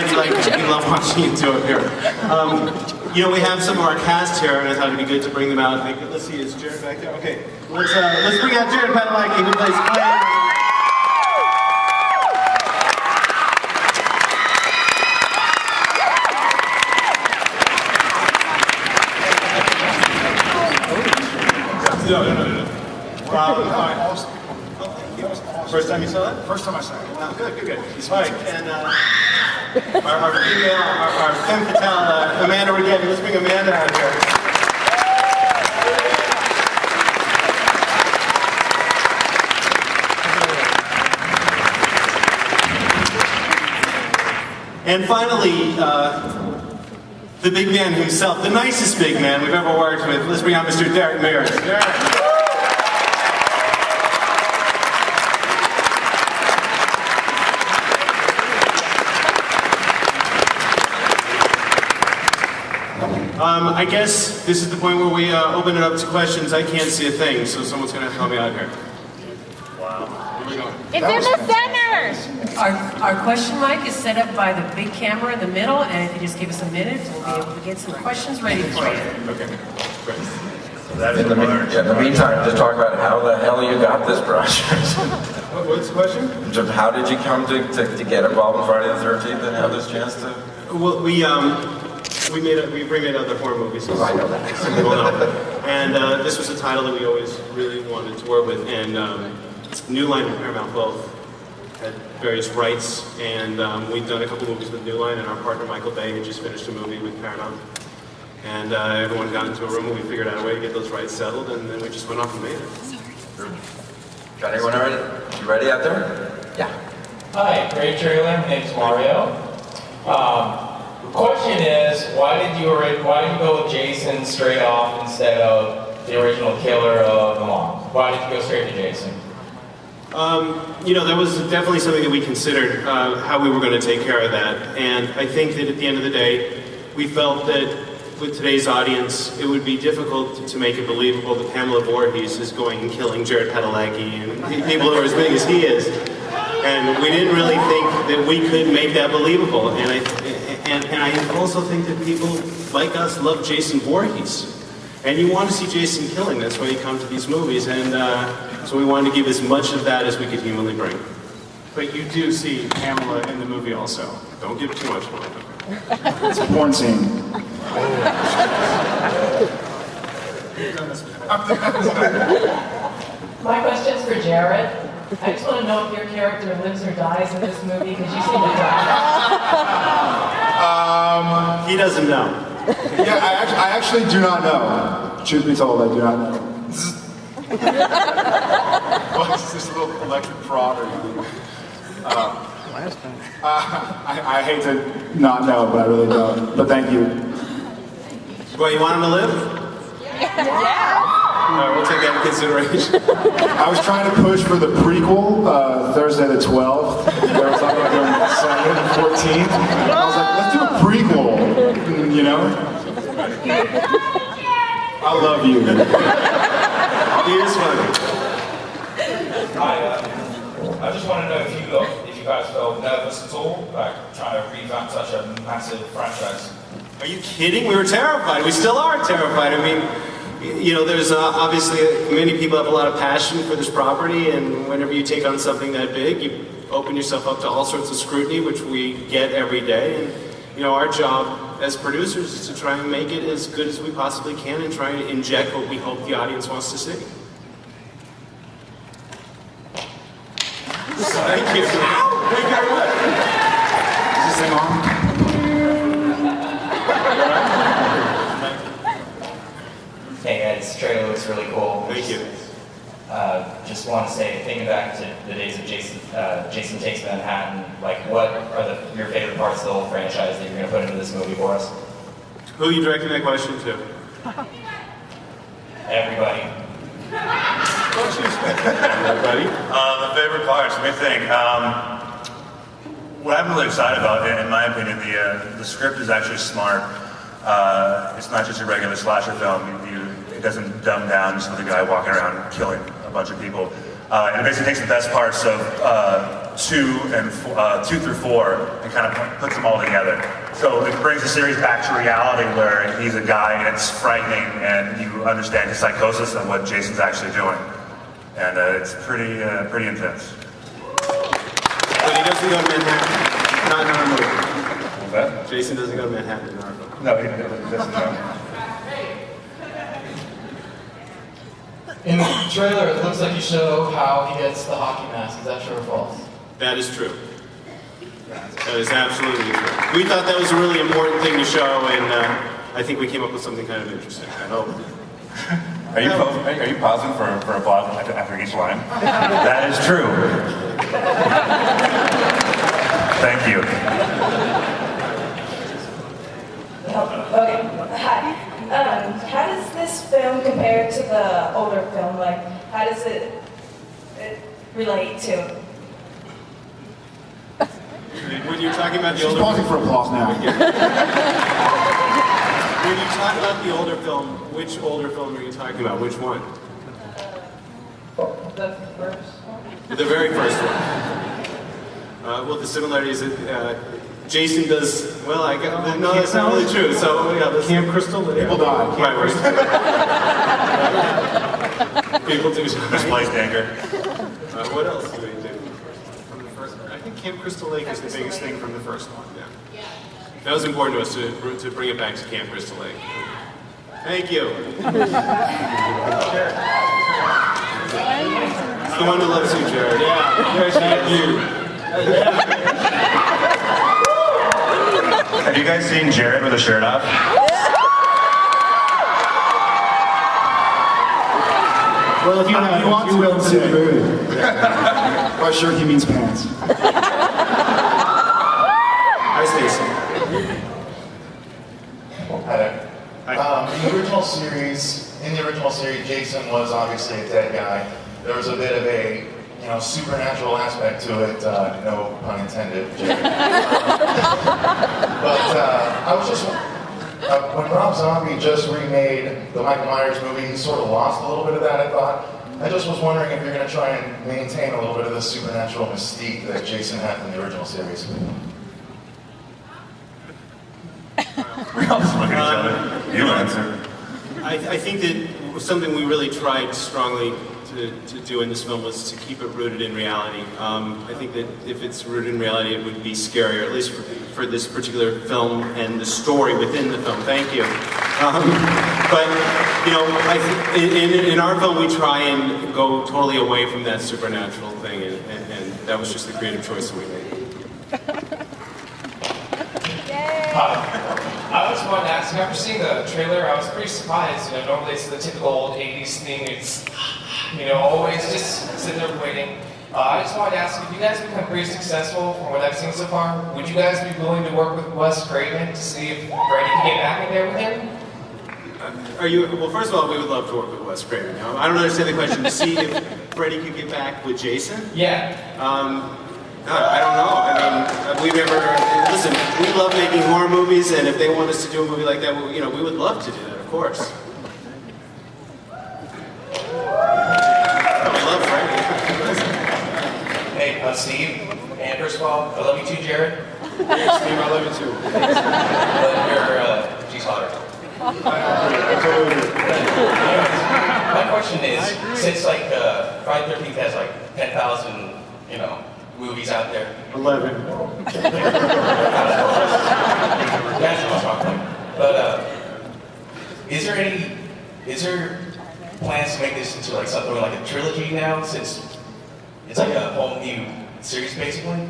glad you like it. We love watching you do it here. You know, we have some of our cast here, and I thought it'd be good to bring them out. Let's see, is Jared back there? Okay, let's bring out Jared Padalecki, who plays Clay. No. First time you saw it? First time I saw it. Oh, good. All right, and our femme fatale, Amanda Rigetti. Let's bring Amanda out here. And finally, the big man himself, the nicest big man we've ever worked with. Let's bring out Mr. Derek Mears. Derek. I guess this is the point where we open it up to questions. I can't see a thing, so someone's going to have to help me out here. Wow. Where are we going? It's in the center! Our question mic is set up by the big camera in the middle, and if you just give us a minute, we'll be able to get some questions ready for you. Okay, great. In the meantime, just talk about how the hell you got this project. What's the question? How did you come to get involved in Friday the 13th and have this chance to? Well, we remade other horror movies. Oh, I know that. Well, no. And this was a title that we always really wanted to work with, and New Line and Paramount both had various rights, and we'd done a couple movies with New Line, and our partner Michael Bay had just finished a movie with Paramount. And everyone got into a room and we figured out a way to get those rights settled, and then we just went off and made it. Sure. Got anyone ready? You ready out there? Yeah. Hi, great trailer. My name's Mario. The question is, why did you go with Jason straight off instead of the original killer of the mom? Why did you go straight to Jason? You know, that was definitely something that we considered, how we were going to take care of that. And I think that at the end of the day, we felt that with today's audience, it would be difficult to make it believable that Pamela Voorhees is going and killing Jared Padalecki and people who are as big as he is. And we didn't really think that we could make that believable. And I also think that people like us love Jason Voorhees. And you want to see Jason killing, that's why you come to these movies. And so we wanted to give as much of that as we could humanly bring. But you do see Pamela in the movie also. Don't give too much more. It's a porn scene. My question's for Jared. I just want to know if your character lives or dies in this movie, because you seem to die. He doesn't know. Yeah, I actually do not know. Truth be told, I do not know. What's this little electric prod or anything? I hate to not know, but I really don't. But thank you. Well, you want him to live? Yeah. All right, we'll take that into consideration. I was trying to push for the prequel, Thursday the 12th. There was like on Saturday the 14th. I was like, let's do a prequel, you know? I love you. He is funny. Hi, I just want to know if you guys felt nervous at all about trying to revamp such a massive franchise. Are you kidding? We were terrified. We still are terrified. I mean, you know, there's obviously many people have a lot of passion for this property, and whenever you take on something that big, you open yourself up to all sorts of scrutiny, which we get every day. And you know, our job as producers is to try and make it as good as we possibly can and try and inject what we hope the audience wants to see. Thank you. Thank you very much. Is this thing on? Hey guys, this trailer looks really cool. Thank you. Just want to say, thinking back to the days of Jason Takes Manhattan, like what are your favorite parts of the whole franchise that you're going to put into this movie for us? Who are you directing that question to? Everybody. Everybody? The favorite parts, let me think. What I'm really excited about, in my opinion, the script is actually smart. It's not just a regular slasher film. It doesn't dumb down just with a guy walking around killing a bunch of people. And it basically takes the best parts of 2 through 4 and kind of puts them all together. So it brings the series back to reality where he's a guy and it's frightening and you understand his psychosis and what Jason's actually doing. And it's pretty intense. But he doesn't go to Manhattan. Not in our movie. What's that? Jason doesn't go to Manhattan in our film. No, he doesn't know. In the trailer, it looks like you show how he gets the hockey mask. Is that true or false? That is true. That is absolutely true. We thought that was a really important thing to show, and I think we came up with something kind of interesting. I hope. Are you pausing for applause after each line? That is true. Thank you. Okay. How does this film compare to the older film? Like, how does it relate to? When you're talking about the She's older pausing for applause now. When you talk about the older film, which older film are you talking about? Which one? The first one? The very first one. Well, the similarities, Jason does, well, no, that's not really true. So, yeah, Camp Crystal Lake. People die. Right. People do. Misplaced anger. What else do they do from the first one? I think Camp Crystal Lake is the biggest thing from the first one, yeah. That was important to us to bring it back to Camp Crystal Lake. Thank you. It's the one who loves you, Jared. Yeah. Thank you. Have you guys seen Jared with a shirt off? Well, if you want to, will see the movie. By shirt, he means pants. Hi, Stacey. Hi there. In the original series, Jason was obviously a dead guy. There was a bit of a, supernatural aspect to it, no pun intended, Jared. But I was just, when Rob Zombie just remade the Michael Myers movie, he sort of lost a little bit of that, I thought. I just was wondering if you're going to try and maintain a little bit of the supernatural mystique that Jason had in the original series. We all just look at each other. You answer. I think that something we really tried strongly to do in this film was to keep it rooted in reality. I think that if it's rooted in reality, it would be scarier, at least for this particular film and the story within the film. Thank you. But, in our film, we try and go totally away from that supernatural thing, and that was just the creative choice that we made. I just wanted to ask, after seeing the trailer, I was pretty surprised. Normally it's the typical old 80s thing. It's, always just sitting there waiting. I just wanted to ask, if you guys become pretty successful from what I've seen so far, would you guys be willing to work with Wes Craven to see if Freddy can get back in there with him? Well, first of all, we would love to work with Wes Craven. I don't understand the question. To see if Freddy could get back with Jason? Yeah. I don't know. Listen, we love making horror movies, and if they want us to do a movie like that, we would love to do that, of course. We love Freddy. Hey, Steve, and first of all, I love you too, Jared. Steve, I love you too. She's hotter. My question is, since Friday the 13th has 10,000, movies out there. 11. That's what I'm talking about. But is there plans to make this into something like a trilogy now, since it's a whole new series basically?